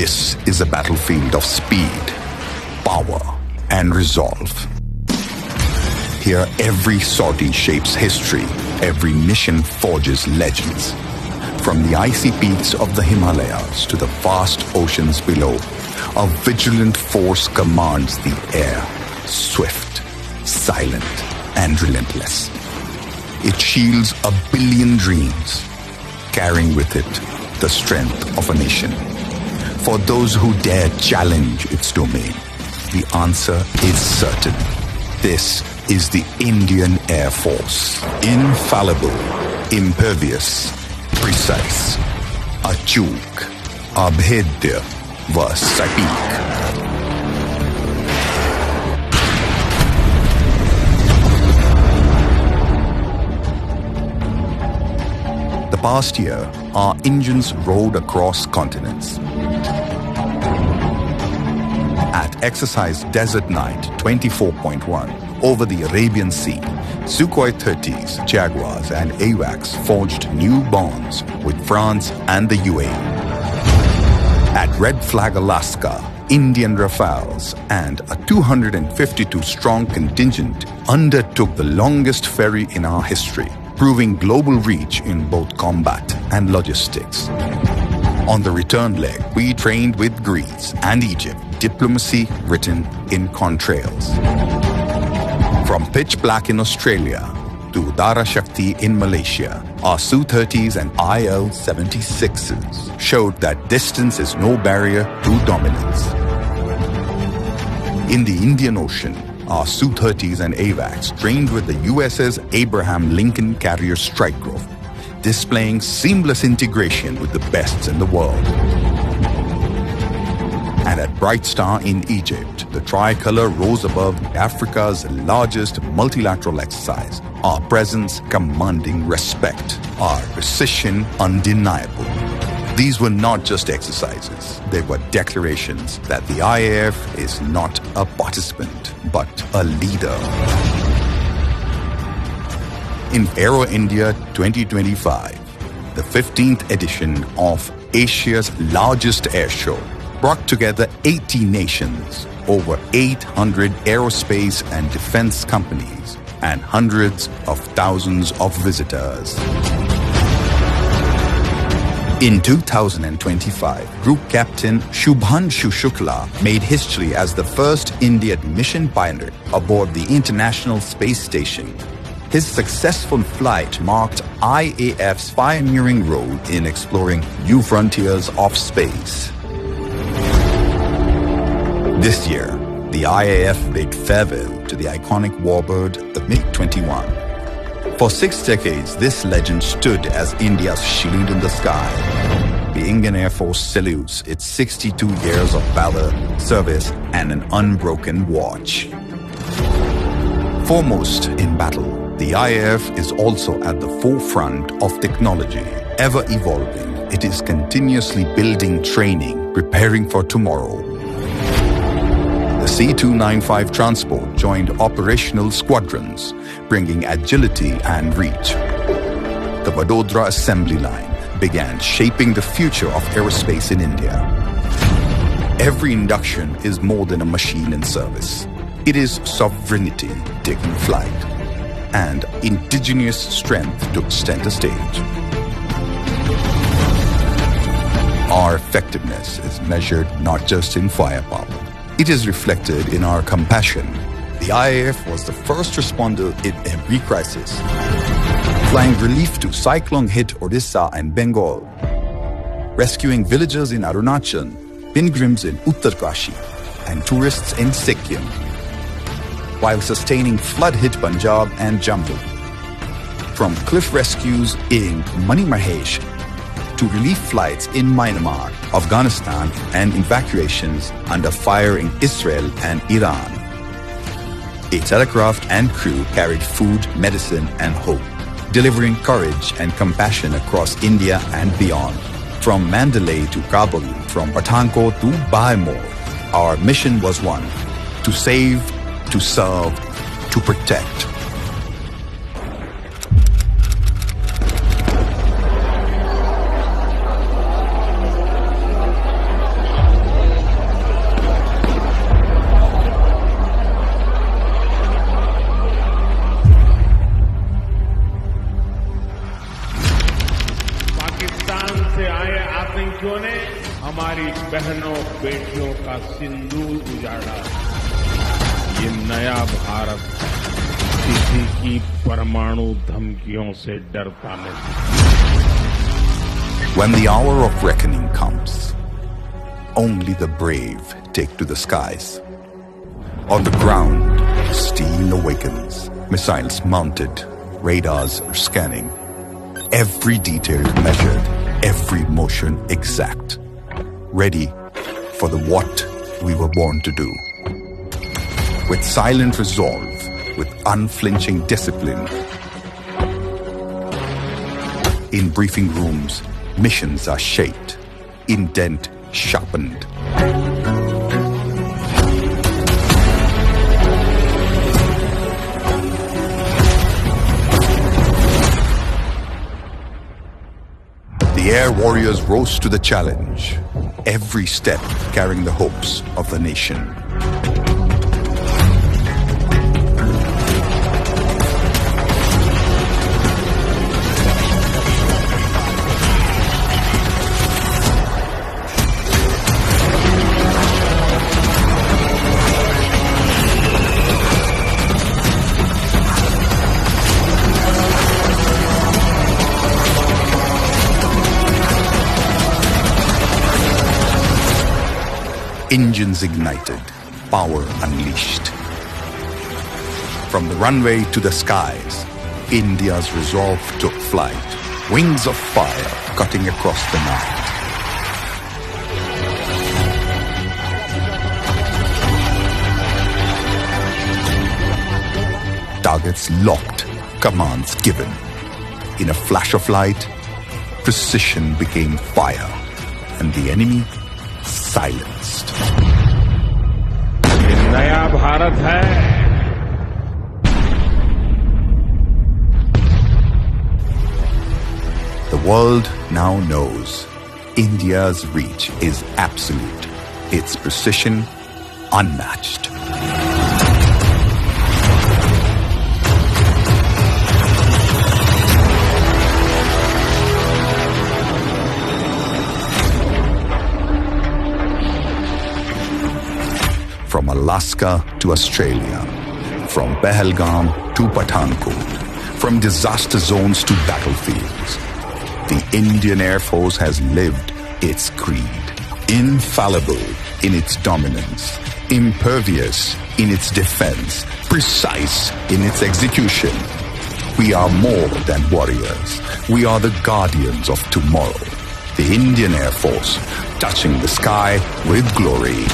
This is a battlefield of speed, power, and resolve. Here, every sortie shapes history, every mission forges legends. From the icy peaks of the Himalayas to the vast oceans below, a vigilant force commands the air, swift, silent, and relentless. It shields a billion dreams, carrying with it the strength of a nation. For those who dare challenge its domain, the answer is certain. This is the Indian Air Force. Infallible, impervious, precise, achuk, abhedya, va sateek. The past year, our engines rode across continents. At Exercise Desert Night 24.1 over the Arabian Sea, Sukhoi 30s, Jaguars and AWACS forged new bonds with France and the UAE. At Red Flag Alaska, Indian Rafales and a 252-strong contingent undertook the longest ferry in our history, proving global reach in both combat and logistics. On the return leg, we trained with Greece and Egypt, diplomacy written in contrails. From pitch black in Australia to Udara Shakti in Malaysia, our Su-30s and IL-76s showed that distance is no barrier to dominance. In the Indian Ocean, our Su-30s and AWACS trained with the USS Abraham Lincoln Carrier Strike Group, displaying seamless integration with the best in the world. And at Bright Star in Egypt, the tricolor rose above Africa's largest multilateral exercise, our presence commanding respect, our precision undeniable. These were not just exercises, they were declarations that the IAF is not a participant, but a leader. In Aero India 2025, the 15th edition of Asia's largest air show, brought together 80 nations, over 800 aerospace and defense companies, and hundreds of thousands of visitors. In 2025, Group Captain Shubhanshu Shukla made history as the first Indian mission pioneer aboard the International Space Station. His successful flight marked IAF's pioneering role in exploring new frontiers of space. This year, the IAF bid farewell to the iconic warbird, the MiG-21. For 6 decades, this legend stood as India's shield in the sky. The Indian Air Force salutes its 62 years of valor, service, and an unbroken watch. Foremost in battle, the IAF is also at the forefront of technology. Ever evolving, it is continuously building training, preparing for tomorrow. The C-295 transport joined operational squadrons, bringing agility and reach. The Vadodara assembly line began shaping the future of aerospace in India. Every induction is more than a machine in service. It is sovereignty taking flight, and indigenous strength took center stage. Our effectiveness is measured not just in firepower. It is reflected in our compassion. The IAF was the first responder in every crisis, flying relief to cyclone-hit Odisha and Bengal, rescuing villagers in Arunachal, pilgrims in Uttarkashi, and tourists in Sikkim, while sustaining flood-hit Punjab and Jammu. From cliff rescues in Mani Mahesh to relief flights in Myanmar, Afghanistan, and evacuations under fire in Israel and Iran. A telegraph and crew carried food, medicine, and hope, delivering courage and compassion across India and beyond. From Mandalay to Kabul, from Pathankot to Baimor, our mission was one: to save, to serve, to protect. आतंकियों ने हमारी बहनों बेटियों का सिंदूर उजाड़ा। ये नया भारत किसी की परमाणु धमकियों से डरता नहीं। When the hour of reckoning comes, only the brave take to the skies. On the ground, steel awakens. Missiles mounted, radars are scanning. Every detail measured, every motion exact. Ready for the what we were born to do. With silent resolve, with unflinching discipline. In briefing rooms, missions are shaped, intent sharpened. The air warriors rose to the challenge, every step carrying the hopes of the nation. Engines ignited, power unleashed. From the runway to the skies, India's resolve took flight. Wings of fire cutting across the night. Targets locked, commands given. In a flash of light, precision became fire, and the enemy silenced. ये नया भारत है। The world now knows India's reach is absolute, its precision unmatched. From Alaska to Australia, from Pahalgam to Pathankot, from disaster zones to battlefields, the Indian Air Force has lived its creed. Infallible in its dominance, impervious in its defense, precise in its execution. We are more than warriors. We are the guardians of tomorrow. The Indian Air Force, touching the sky with glory.